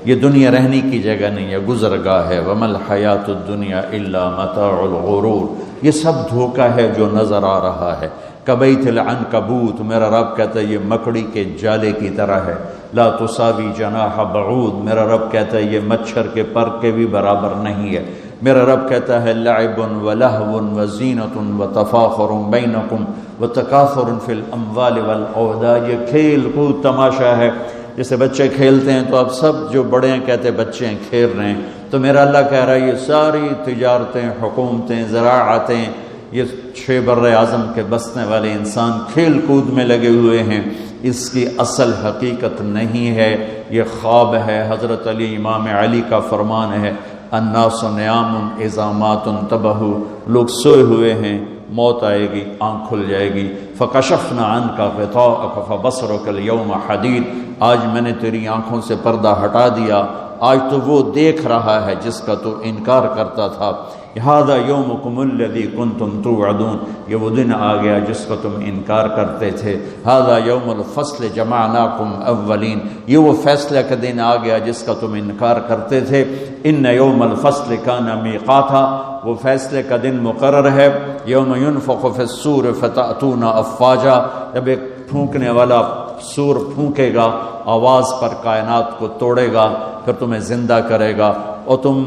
یہ دنیا رہنے کی جگہ نہیں ہے، گزرگاہ ہے۔ وَمَا الْحَيَاةُ الدُّنْيَا إِلَّا مَتَاعُ الْغُرُورِ، یہ سب دھوکہ ہے جو نظر آ رہا ہے۔ کبیت العنکبوت، میرا رب کہتا ہے یہ مکڑی کے جالے کی طرح ہے۔ لا تساوی جناح بعود، میرا رب کہتا ہے یہ مچھر کے پر کے بھی برابر نہیں ہے۔ میرا رب کہتا ہے لعب ولہو وزینۃ وتفاخر بینکم وتکاثر فی الاموال والاولاد، یہ کھیل کود تماشا ہے۔ جیسے بچے کھیلتے ہیں تو اب سب جو بڑے ہیں کہتے ہیں بچے ہیں کھیل رہے ہیں، تو میرا اللہ کہہ رہا ہے یہ ساری تجارتیں، حکومتیں، زراعتیں، یہ 6 بر اعظم کے بسنے والے انسان کھیل کود میں لگے ہوئے ہیں، اس کی اصل حقیقت نہیں ہے، یہ خواب ہے۔ حضرت علی امام علی کا فرمان ہے الناس نیام اذا مات انتبہوا، لوگ سوئے ہوئے ہیں، موت آئے گی، آنکھ کھل جائے گی۔ فکشفنا عنک غطاءک فبصرک اليوم حدید، آج میں نے تیری آنکھوں سے پردہ ہٹا دیا، آج تو وہ دیکھ رہا ہے جس کا تو انکار کرتا تھا۔ ھذا یومکم الذی کنتم توعدون، یہ وہ دن آ گیا جس کا تم انکار کرتے تھے۔ ھذا یوم الفصل جمعناکم اولین، یہ وہ فیصلہ کا دن آ گیا جس کا تم انکار کرتے تھے۔ ان یوم الفصل کان میقاتا، وہ فیصلے کا دن مقرر ہے۔ یوم ینفخ فی الصور فتأتون افواجا، جب ایک پھونکنے والا سور پھونکے گا، آواز پر کائنات کو توڑے گا، پھر تمہیں زندہ کرے گا اور تم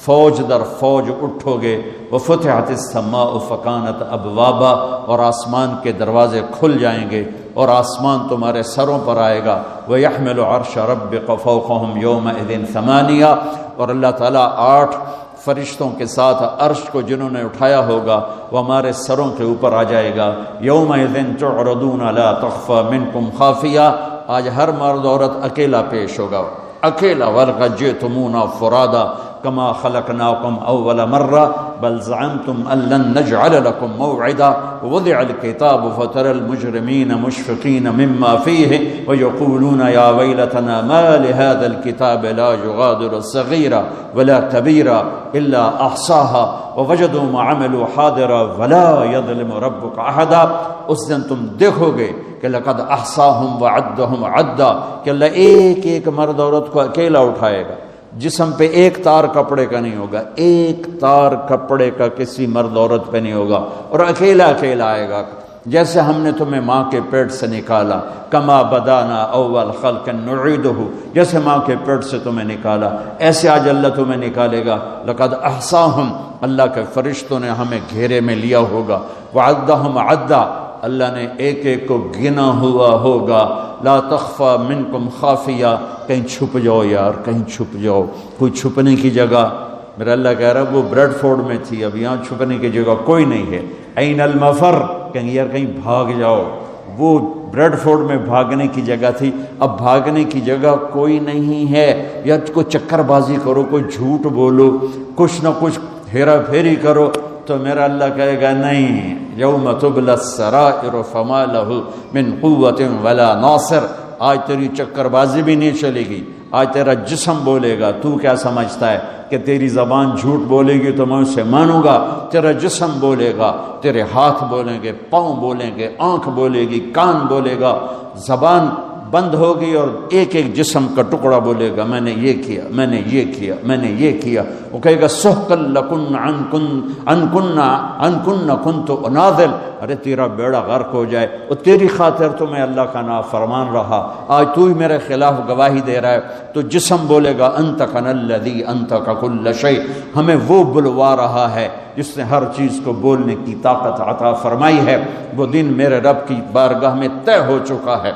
فوج در فوج اٹھو گے۔ وفتحت السماء فکانت ابوابا، اور آسمان کے دروازے کھل جائیں گے اور آسمان تمہارے سروں پر آئے گا۔ ویحمل عرش ربک فوقہم یومئذ ثمانیہ، اور اللہ تعالیٰ 8 فرشتوں کے ساتھ عرش کو جنہوں نے اٹھایا ہوگا وہ ہمارے سروں کے اوپر آ جائے گا۔ یومئذ تعرضون لا تخفی منکم خافیہ، آج ہر مرد عورت اکیلا پیش ہوگا، اکیلا۔ وَلَقَدْ جِئْتُمُونَا فُرَادَىٰ كَمَا خَلَقْنَاكُمْ أَوَّلَ مَرَّةٍ بَلْ زَعَمْتُمْ أَن لَّن نَّجْعَلَ لَكُم مَّوْعِدًا وَوُضِعَ الْكِتَابُ فَتَرَى الْمُجْرِمِينَ مُشْفِقِينَ مِمَّا فِيهِ وَيَقُولُونَ يَا وَيْلَتَنَا مَا لِهَٰذَا الْكِتَابِ لَا يُغَادِرُ صَغِيرَةً وَلَا كَبِيرَةً إِلَّا أَحْصَاهَا وَوَجَدُوا مَا عَمِلُوا حَاضِرًا وَلَا يَظْلِمُ رَبُّكَ أَحَدًا۔ اس دن تم دیکھو گے کہ لقد احصاهم وعدهم عدا، کہ اللہ ایک ایک مرد عورت کو اکیلا اٹھائے گا، جسم پہ ایک تار کپڑے کا نہیں ہوگا، ایک تار کپڑے کا کسی مرد عورت پہ نہیں ہوگا، اور اکیلا اکیلا آئے گا۔ جیسے ہم نے تمہیں ماں کے پیٹ سے نکالا، کما بدانا اول خلق نعیدہ، جیسے ماں کے پیٹ سے تمہیں نکالا ایسے آج اللہ تمہیں نکالے گا۔ لقد احصاهم، اللہ کے فرشتوں نے ہمیں گھیرے میں لیا ہوگا۔ وعدہم عدا، اللہ نے ایک ایک کو گنا ہوا ہوگا۔ لا تخفى منکم خافیہ، کہیں چھپ جاؤ یار، کہیں چھپ جاؤ، کوئی چھپنے کی جگہ۔ میرا اللہ کہہ رہا ہے وہ بریڈ فورڈ میں تھی، اب یہاں چھپنے کی جگہ کوئی نہیں ہے۔ این المفر، کہیں یار کہیں بھاگ جاؤ، وہ بریڈ فورڈ میں بھاگنے کی جگہ تھی، اب بھاگنے کی جگہ کوئی نہیں ہے۔ یا کوئی چکر بازی کرو، کوئی جھوٹ بولو، کچھ نہ کچھ ہیرا پھیری کرو، تو میرا اللہ کہے گا نہیں، یوم تبلی السرائر فما لہ من قوت ولا ناصر، آج تیری چکر بازی بھی نہیں چلے گی، آج تیرا جسم بولے گا۔ تو کیا سمجھتا ہے کہ تیری زبان جھوٹ بولے گی تو میں اسے مانوں گا؟ تیرا جسم بولے گا، تیرے ہاتھ بولیں گے، پاؤں بولیں گے، آنکھ بولے گی، کان بولے گا، زبان بند ہوگی اور ایک ایک جسم کا ٹکڑا بولے گا میں نے یہ کیا، میں نے یہ کیا، میں نے یہ کیا۔ وہ کہے گا سحقا لکن ان کن کنت اناذل، ارے تیرا بیڑا غرق ہو جائے، اور تیری خاطر تو میں اللہ کا نافرمان رہا، آج تو ہی میرے خلاف گواہی دے رہا ہے۔ تو جسم بولے گا انطقن الذی انطق کل شیء، ہمیں وہ بلوا رہا ہے جس نے ہر چیز کو بولنے کی طاقت عطا فرمائی ہے۔ وہ دن میرے رب کی بارگاہ میں طے ہو چکا ہے،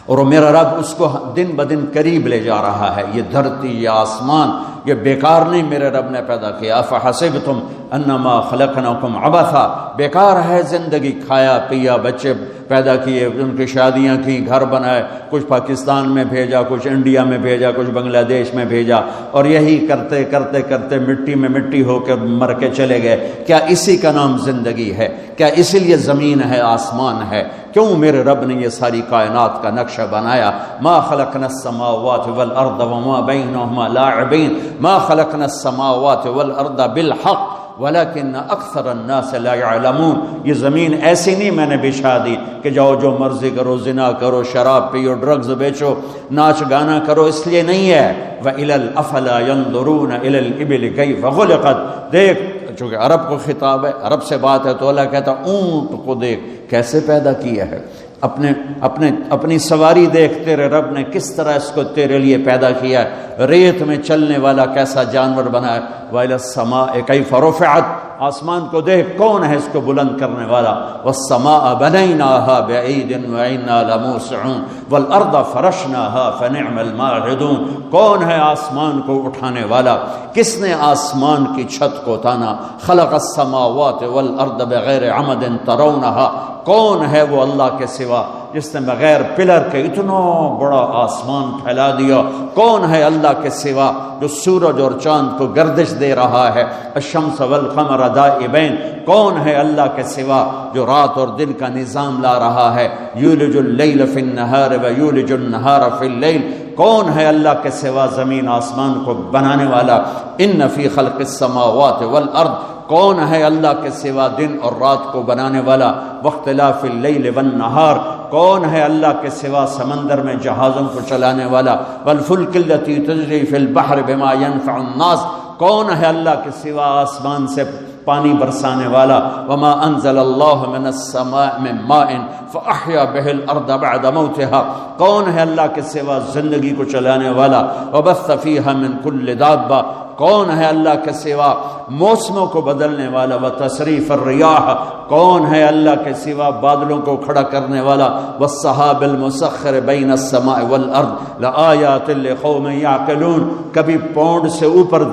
اور میرا رب اس کو دن بدن قریب لے جا رہا ہے۔ یہ دھرتی، یہ آسمان، یہ بیکار نہیں میرے رب نے پیدا کیا۔ افحسبتم انما خلقناکم عبثا، بیکار ہے زندگی، کھایا پیا، بچے پیدا کیے، ان کی شادیاں کی، گھر بنائے، کچھ پاکستان میں بھیجا، کچھ انڈیا میں بھیجا، کچھ بنگلہ دیش میں بھیجا، اور یہی کرتے کرتے کرتے مٹی میں مٹی ہو کر مر کے چلے گئے۔ کیا اسی کا نام زندگی ہے؟ کیا اسی لیے زمین ہے، آسمان ہے؟ کیوں میرے رب نے یہ ساری کائنات کا نقشہ بنایا؟ ما خلقنا السماوات والارض وما بینہما لاعبین، ما خلقنا السماوات والارض بالحق، ولکن اکثر الناس لا یعلمون، یہ زمین ایسی نہیں میں نے بچھا دی کہ جاؤ جو مرضی کرو، زنا کرو، شراب پیو، ڈرگز بیچو، ناچ گانا کرو، اس لیے نہیں ہے۔ وَإِلَى الْأَفَلَا يَنظُرُونَ إِلَى الْإِبِلِ كَيْفَ خُلِقَتْ، دیکھ، چونکہ عرب کو خطاب ہے، عرب سے بات ہے، تو اللہ کہتا اونٹ کو دیکھ کیسے پیدا کیا ہے، اپنی سواری دیکھ، تیرے رب نے کس طرح اس کو تیرے لیے پیدا کیا ہے، ریت میں چلنے والا کیسا جانور بنا ہے۔ وَإِلَى السَّمَاءِ كَيْفَ رُفِعَتْ، آسمان کو دیکھ کون ہے اس کو بلند کرنے والا۔ وَالسَّمَاءَ بَنَيْنَاهَا بِأَيْدٍ وَإِنَّا لَمُوسِعُونَ وَالْأَرْضَ فَرَشْنَاهَا فَنِعْمَ الْمَاهِدُونَ، کون ہے آسمان کو اٹھانے والا، کس نے آسمان کی چھت کو تانا۔ خَلَقَ السَّمَاوَاتِ وَالْأَرْضَ بِغَيْرِ عَمَدٍ تَرَوْنَهَا، کون ہے وہ اللہ کے سوا جس نے بغیر پلر کے اتنا بڑا آسمان پھیلا دیا؟ کون ہے اللہ کے سوا جو سورج اور چاند کو گردش دے رہا ہے؟ الشمس والقمر دائبین، کون ہے اللہ کے سوا جو رات اور دن کا نظام لا رہا ہے؟ یولج اللیل فی النہار ویولج النہار فی اللیل، کون ہے اللہ کے سوا زمین آسمان کو بنانے والا؟ ان فی خلق السماوات والارض، کون ہے اللہ کے سوا دن اور رات کو بنانے والا؟ واختلاف اللیل والنہار، کون ہے اللہ کے سوا سمندر میں جہازوں کو چلانے والا؟ والفلک التی تجری فی البحر بما ینفع الناس، کون ہے اللہ کے سوا آسمان سے پانی برسانے والا؟ وما انزل اللہ من السماء من ماء فاحیا بہ الارض بعد موتها، کون ہے اللہ کے سوا زندگی کو چلانے والا؟ وبث فیہا من کل دابہ، کون ہے اللہ کے سوا موسموں کو بدلنے والا؟ وتصریف الریاح، کون ہے اللہ کے سوا بادلوں کو کھڑا کرنے والا؟ والسحاب المسخر بین السماء والارض لآیات لقوم یعقلون، کبھی پونڈ سے اوپر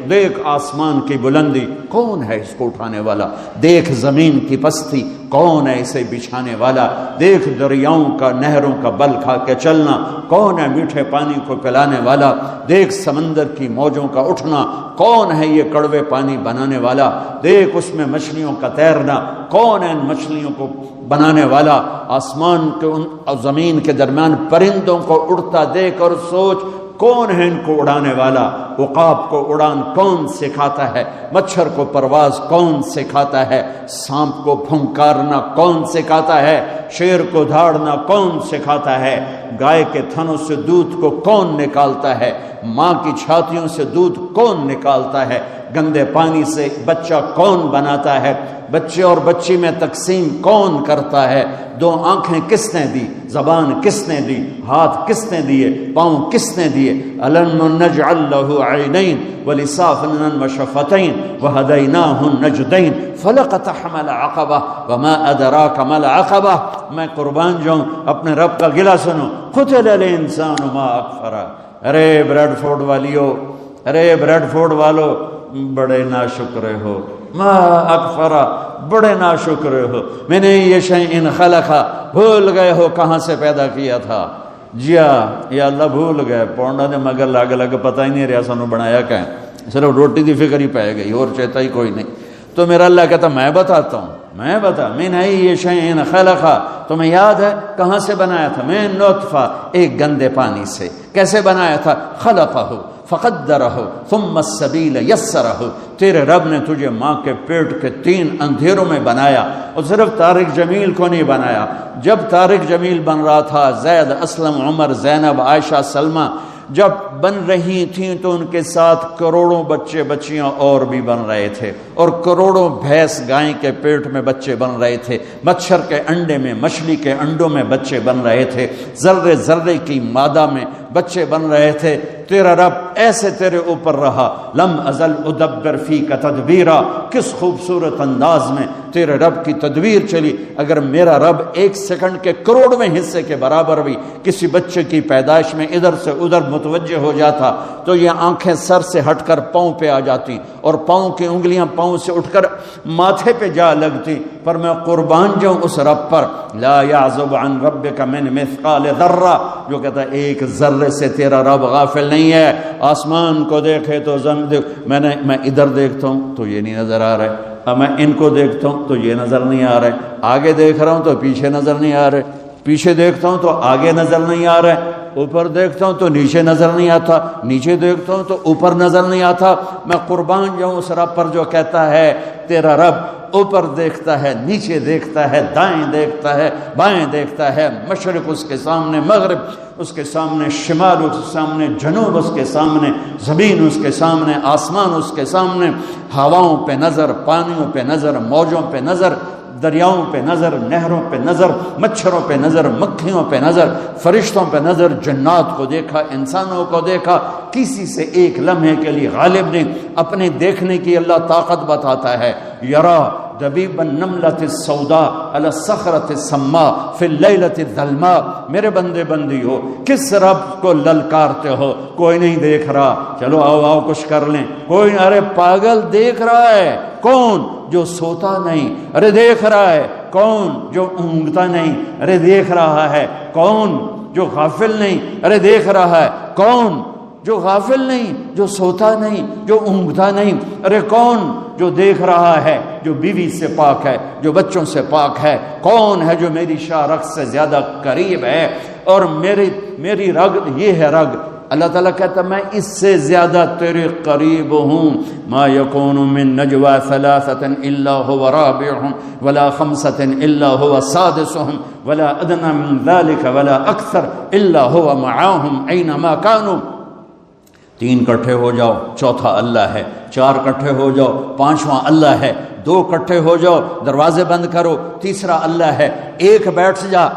دیکھ آسمان کی بلندی، کون ہے اس کو اٹھانے والا؟ دیکھ زمین کی پستی، کون ہے اسے بچھانے والا؟ دیکھ دریاؤں کا، نہروں کا بل کھا کے چلنا، کون ہے میٹھے پانی کو پلانے والا؟ دیکھ سمندر کی موجوں کا اٹھنا، کون ہے یہ کڑوے پانی بنانے والا؟ دیکھ اس میں مچھلیوں کا تیرنا، کون ہے ان مچھلیوں کو بنانے والا؟ آسمان کے اور زمین کے درمیان پرندوں کو اڑتا دیکھ اور سوچ کون ہے ان کو اڑانے والا؟ عقاب کو اڑان کون سکھاتا ہے؟ مچھر کو پرواز کون سکھاتا ہے؟ سانپ کو پھنکارنا کون سکھاتا ہے؟ شیر کو دھاڑنا کون سکھاتا ہے؟ گائے کے تھنوں سے دودھ کو کون نکالتا ہے؟ ماں کی چھاتیوں سے دودھ کون نکالتا ہے؟ گندے پانی سے بچہ کون بناتا ہے؟ بچے اور بچی میں تقسیم کون کرتا ہے؟ دو آنکھیں کس نے دی؟ زبان کس نے دی؟ ہاتھ کس نے دیے؟ پاؤں کس نے دیے؟ الم نجعل له عینین ولسانا وشفتین وہدیناہ النجدین فلقتحم العقبہ وما ادراک ما العقبہ۔ میں قربان جاؤں، اپنے رب کا گلہ سنو، قتل الانسان ما اکفرہ۔ ارے بریڈ فورڈ والیو، ارے بریڈ فورڈ والو، بڑے ناشکرے ہو، ما اکفرہ، بڑے ناشکرے ہو، میں نے یہ شیء خلقہ، بھول گئے ہو کہاں سے پیدا کیا تھا؟ جیا یا اللہ بھول گئے، پونڈا نے مگر لگ لگ پتہ ہی نہیں رہا سانو بنایا کہ صرف روٹی دی فکر ہی پائے گئی اور چیتا ہی کوئی نہیں۔ تو میرا اللہ کہتا میں بتاتا ہوں، میں بتا، من ای شیء خلقہ، تمہیں یاد ہے کہاں سے بنایا تھا؟ من نطفہ، ایک گندے پانی سے۔ کیسے بنایا تھا؟ خلقہ فقدرہ ثم السبیل یسرہ، تیرے رب نے تجھے ماں کے پیٹ کے 3 اندھیروں میں بنایا، اور صرف طارق جمیل کو نہیں بنایا۔ جب طارق جمیل بن رہا تھا، زید، اسلم، عمر، زینب، عائشہ، سلمہ جب بن رہی تھیں تو ان کے ساتھ کروڑوں بچے بچیاں اور بھی بن رہے تھے، اور کروڑوں بھینس گائیں کے پیٹ میں بچے بن رہے تھے، مچھر کے انڈے میں، مچھلی کے انڈوں میں بچے بن رہے تھے، ذرے ذرے کی مادہ میں بچے بن رہے تھے۔ تیرا رب ایسے تیرے اوپر رہا، لم ازل ادبر فی کا تدبیرہ، کس خوبصورت انداز میں تیرے رب کی تدبیر چلی۔ اگر میرا رب 1 سیکنڈ کے کروڑویں حصے کے برابر بھی کسی بچے کی پیدائش میں ادھر سے ادھر متوجہ ہو جاتا تو یہ آنکھیں سر سے ہٹ کر پاؤں پہ آ جاتی، اور پاؤں کی انگلیاں پاؤں سے اٹھ کر ماتھے پہ جا لگتی۔ پر میں قربان جاؤں اس رب پر، لا یعزب عن ربک من مثقال ذرہ، جو کہتا ہے 1 ذرے سے تیرا رب غافل نہیں ہے۔ آسمان کو دیکھے تو میں ادھر دیکھتا ہوں تو یہ نہیں نظر آ رہا ہے، میں ان کو دیکھتا ہوں تو یہ نظر نہیں آ رہا ہے، آگے دیکھ رہا ہوں تو پیچھے نظر نہیں آ رہے، پیچھے دیکھتا ہوں تو آگے نظر نہیں آ رہا ہے۔ اوپر دیکھتا ہوں تو نیچے نظر نہیں آتا، نیچے دیکھتا ہوں تو اوپر نظر نہیں آتا۔ میں قربان جاؤں اس رب پر جو کہتا ہے تیرا رب اوپر دیکھتا ہے، نیچے دیکھتا ہے، دائیں دیکھتا ہے، بائیں دیکھتا ہے، مشرق اس کے سامنے، مغرب اس کے سامنے، شمال اس کے سامنے، جنوب اس کے سامنے، زمین اس کے سامنے، آسمان اس کے سامنے، ہواؤں پہ نظر، پانیوں پہ نظر، موجوں پہ نظر، دریاؤں پہ نظر، نہروں پہ نظر، مچھروں پہ نظر، مکھیوں پہ نظر، فرشتوں پہ نظر، جنات کو دیکھا، انسانوں کو دیکھا، کسی سے ایک لمحے کے لیے غالب نہیں۔ اپنے دیکھنے کی اللہ طاقت بتاتا ہے، یرا دبیب النملۃ السوداء علی الصخرۃ السماء فی اللیلۃ الظلماء۔ میرے بندے بندیو، کس رب کو للکارتے ہو؟ کوئی نہیں دیکھ رہا، چلو آؤ آؤ کچھ کر لیں، کوئی، ارے پاگل دیکھ رہا ہے، کون؟ جو سوتا نہیں، ارے دیکھ رہا ہے، کون؟ جو اونگتا نہیں، ارے دیکھ رہا ہے، کون؟ جو غافل نہیں، ارے دیکھ رہا ہے، کون؟ جو غافل نہیں، جو سوتا نہیں، جو اونگتا نہیں، ارے کون؟ جو دیکھ رہا ہے، جو بیوی سے پاک ہے، جو بچوں سے پاک ہے، کون ہے جو میری شاہ رگ سے زیادہ قریب ہے؟ اور میری رگ یہ ہے رگ، اللہ تعالیٰ کہتا میں اس سے زیادہ تیرے قریب ہوں۔ ما یکون من نجوى ثلاثة الا هو رابعهم ولا خمسة الا هو سادسهم ولا ادنى من ذلك ولا اکثر الا هو معهم اينما كانوا۔ تین کٹھے ہو جاؤ، چوتھا اللہ ہے، چار کٹھے ہو جاؤ، پانچواں اللہ ہے، دو کٹھے ہو جاؤ، دروازے بند کرو، تیسرا اللہ ہے، ایک بیٹھ جا،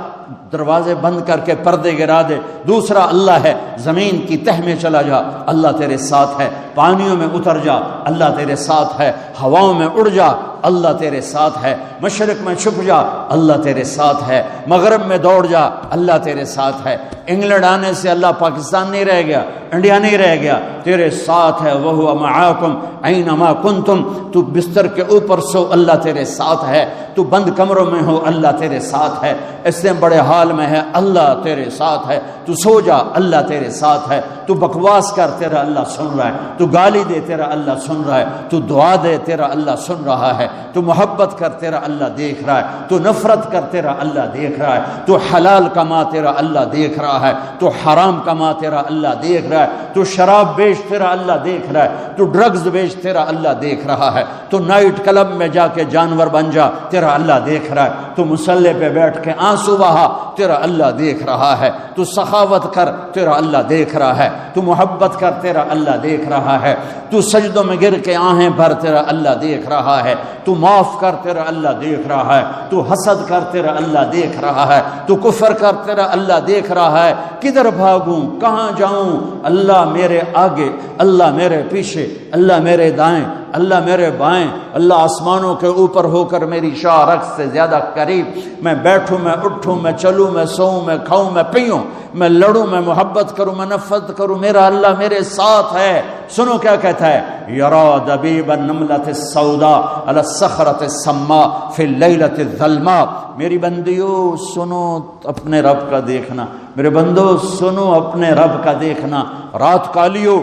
دروازے بند کر کے پردے گرا دے، دوسرا اللہ ہے، زمین کی تہ میں چلا جا، اللہ تیرے ساتھ ہے، پانیوں میں اتر جا، اللہ تیرے ساتھ ہے، ہواؤں میں اڑ جا، اللہ تیرے ساتھ ہے، مشرق میں چھپ جا، اللہ تیرے ساتھ ہے، مغرب میں دوڑ جا، اللہ تیرے ساتھ ہے۔ انگلینڈ آنے سے اللہ پاکستان نہیں رہ گیا، انڈیا نہیں رہ گیا، تیرے ساتھ ہے، وَهُوَ مَعَاكُمْ أَيْنَمَا كُنْتُمْ۔ تو بستر کے اوپر سو، اللہ تیرے ساتھ ہے، تو بند کمروں میں ہو، اللہ تیرے ساتھ ہے، اس سے بڑے حال میں ہے، اللہ تیرے ساتھ ہے، تو سو جا، اللہ تیرے ساتھ ہے، تو بکواس کر، تیرا اللہ سن رہا ہے، تو گالی دے، تیرا اللہ سن رہا ہے، تو دعا دے، تیرا اللہ سن رہا ہے، تو محبت کر، تیرا اللہ دیکھ رہا ہے، تو نفرت کر، تیرا اللہ دیکھ رہا ہے، تو حلال کما، تیرا اللہ دیکھ رہا ہے، تو حرام کما، تیرا اللہ دیکھ رہا ہے، تو شراب بیچ، تیرا اللہ دیکھ رہا ہے، تو ڈرگز بیچ، تیرا اللہ دیکھ رہا ہے، تو نائٹ کلب میں جا کے جانور بن جا، تیرا اللہ دیکھ رہا ہے، تو مصلی پہ بیٹھ کے آنسو بہا، تیرا اللہ دیکھ رہا ہے، تو سخاوت کر، تیرا اللہ دیکھ رہا ہے، تو محبت کر، تیرا اللہ دیکھ رہا ہے، تو سجدوں میں گر کے آہیں بھر، تیرا اللہ دیکھ رہا ہے، تو معاف کر، تیرا اللہ دیکھ رہا ہے، تو حسد کر، تیرا اللہ دیکھ رہا ہے، تو کفر کر، تیرا اللہ دیکھ رہا ہے، کدھر بھاگوں، کہاں جاؤں؟ اللہ میرے آگے، اللہ میرے پیچھے، اللہ میرے دائیں، اللہ میرے بائیں، اللہ آسمانوں کے اوپر ہو کر میری شاہ رگ سے زیادہ قریب۔ میں بیٹھوں، میں اٹھوں، میں چلوں، میں سوؤں، میں کھاؤں، میں پیوں، میں لڑوں، میں محبت کروں، میں نفرت کروں، میرا اللہ میرے ساتھ ہے۔ سنو کیا کہتا ہے، یرا دبیب النملۃ السوداء علی الصخرۃ السماء فی اللیلۃ الظلماء۔ میری بندیو سنو اپنے رب کا دیکھنا، میرے بندو سنو اپنے رب کا دیکھنا۔ رات کالیو،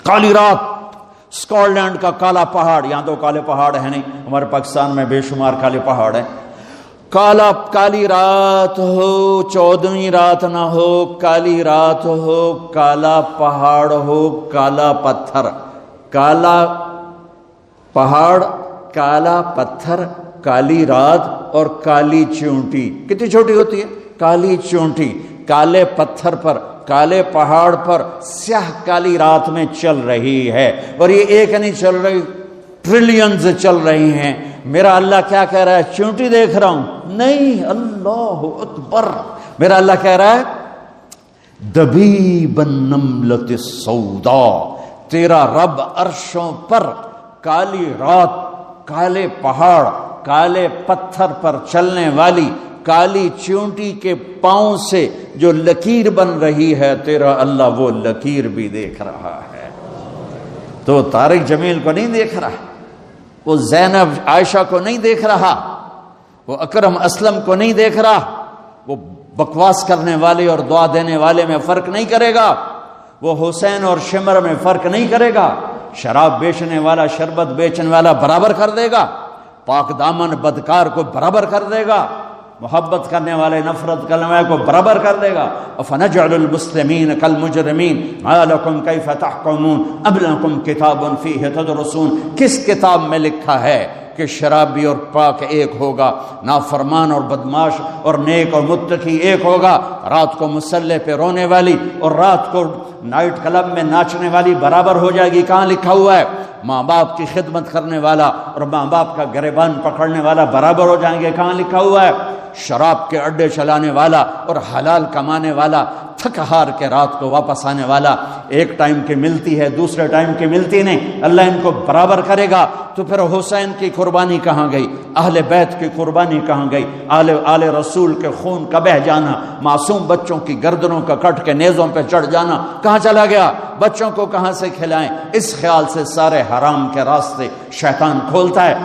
کالی رات، اسکاٹ لینڈ کا کالا پہاڑ، یہاں تو کالے پہاڑ ہیں نہیں، ہمارے پاکستان میں بے شمار کالے پہاڑ ہیں۔ کالی رات ہو، 14ویں رات نہ ہو، کالی رات ہو، کالا پہاڑ ہو، کالا پتھر، کالا پہاڑ، کالا پتھر، کالی رات اور کالی چونٹی۔ کتنی چھوٹی ہوتی ہے؟ کالی چونٹی، کالے پتھر پر، کالے پہاڑ پر سیاہ کالی رات میں چل رہی ہے، اور یہ ایک نہیں چل رہی، ٹریلینز چل رہی ہیں۔ میرا اللہ کیا کہہ رہا ہے؟ چونٹی دیکھ رہا ہوں؟ نہیں، اللہ اکبر۔ میرا اللہ کہہ رہا ہے دبیب النملۃ السوداء، تیرا رب عرشوں پر کالی رات، کالے پہاڑ، کالے پتھر پر چلنے والی کالی چونٹی کے پاؤں سے جو لکیر بن رہی ہے، تیرا اللہ وہ لکیر بھی دیکھ رہا ہے۔ تو طارق جمیل کو نہیں دیکھ رہا، وہ زینب عائشہ کو نہیں دیکھ رہا، وہ اکرم اسلم کو نہیں دیکھ رہا، وہ بکواس کرنے والے اور دعا دینے والے میں فرق نہیں کرے گا، وہ حسین اور شمر میں فرق نہیں کرے گا، شراب بیچنے والا شربت بیچنے والا برابر کر دے گا، پاک دامن بدکار کو برابر کر دے گا، محبت کرنے والے نفرت کرنے والے کو برابر کر دے گا. فنجعل المسلمین کالمجرمین ما لکم کیف تحکمون ام لکم کتاب فیہ تدرسون. کس کتاب میں لکھا ہے کہ شرابی اور پاک ایک ہوگا، نافرمان اور بدماش اور نیک اور متقی ایک ہوگا، رات کو مسلح پہ رونے والی اور رات کو نائٹ کلب میں ناچنے والی برابر ہو جائے گی؟ کہاں لکھا ہوا ہے؟ ماں باپ کی خدمت کرنے والا اور ماں باپ کا گریبان پکڑنے والا برابر ہو جائیں گے؟ کہاں لکھا ہوا ہے؟ شراب کے اڈے چلانے والا اور حلال کمانے والا، تھک ہار کے رات کو واپس آنے والا، ایک ٹائم کی ملتی ہے دوسرے ٹائم کی ملتی نہیں، اللہ ان کو برابر کرے گا. تو پھر حسین کی قربانی کہاں گئی؟ اہل بیت کی قربانی کہاں گئی؟ آل رسول کے خون کا بہہ جانا، معصوم بچوں کی گردنوں کا کٹ کے نیزوں پہ چڑھ جانا کہاں چلا گیا؟ بچوں کو کہاں سے کھلائیں؟ اس خیال سے سارے حرام کے راستے شیطان کھولتا ہے.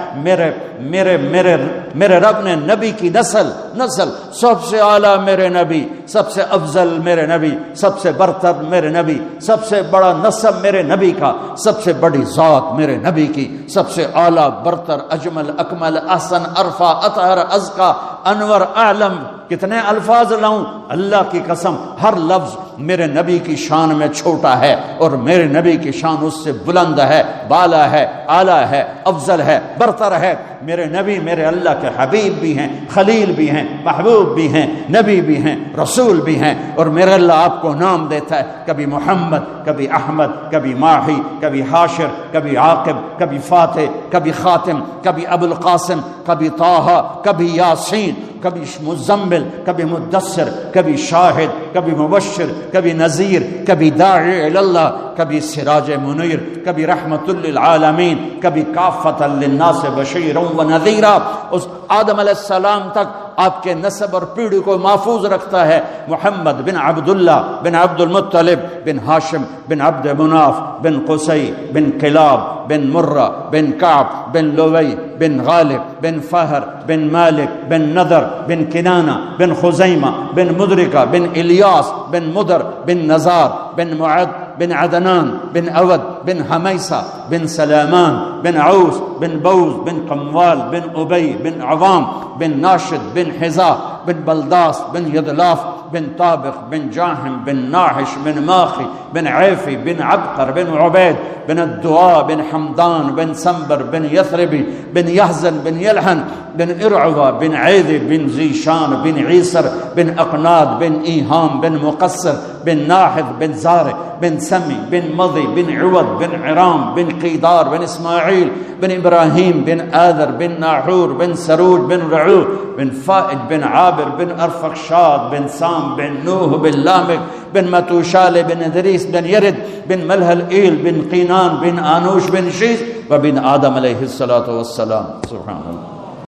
میرے رب نے نبی کی نسل سب سے اعلیٰ میرے نبی، سب سے افضل میرے نبی، سب سے برتر میرے نبی، سب سے بڑا نسب میرے نبی کا، سب سے بڑی ذات میرے نبی کی، سب سے اعلیٰ برتر اجمل اکمل احسن ارفع اطہر ازکا انور اعلم. کتنے الفاظ لاؤں؟ اللہ کی قسم ہر لفظ میرے نبی کی شان میں چھوٹا ہے اور میرے نبی کی شان اس سے بلند ہے، بالا ہے، اعلیٰ ہے، افضل ہے، برتر ہے. میرے نبی میرے اللہ کے حبیب بھی ہیں، خلیل بھی ہیں، محبوب بھی ہیں، نبی بھی ہیں، رسول بھی ہیں. اور میرے اللہ آپ کو نام دیتا ہے، کبھی محمد، کبھی احمد، کبھی ماہی، کبھی حاشر، کبھی عاقب، کبھی فاتح، کبھی خاتم، کبھی ابو القاسم، کبھی طٰہٰ، کبھی یاسین، کبھی مزمل، کبھی مدثر، کبھی شاہد، کبھی مبشر، کبھی نذیر، کبھی داعی الی اللہ، کبھی سراج منیر، کبھی رحمت للعالمین، کبھی کافۃ للناس بشیرا ونذیرا. اس آدم علیہ السلام تک آپ کے نسب اور پیڑھی کو محفوظ رکھتا ہے. محمد بن عبداللہ بن عبد المطلب بن ہاشم بن عبد مناف بن قصی بن کلاب بن مرہ بن کعب بن لوی بن غالب بن فہر بن مالک بن نضر بن کنانہ بن خزیمہ بن مدرکہ بن الیاس بن مدر بن نزار بن معد بن عدنان بن اود بن حمیسہ بن سلامان بن عوس بن بوز بن قموال بن ابی بن عوام بن ناشد بن حذاء بن بلداس بن یدلاف بن طابق بن جاحم بن ناحش بن ماخی بن عیفی بن عبقر بن عبید بن الدعاء بن حمدان بن سنبر بن یثربی بن یحزن بن یلحن بن ارعوہ بن عید بن زیشان بن عیسر بن اقناد بن ایہام بن مقصر بن ناحد بن زارع بن سمی بن مضی بن عوض بن عرام بن قیدار بن اسماعیل بن ابراہیم بن آذر بن ناحور بن سروج بن رعو بن فائد بن عابر بن ارفخشاد بن سام بن نوح بن لامک بن متوشال بن ادریس بن یرد بن ملہل ایل بن قینان بن آنوش بن شیز وبن آدم علیہ الصلاۃ والسلام. سبحان اللہ.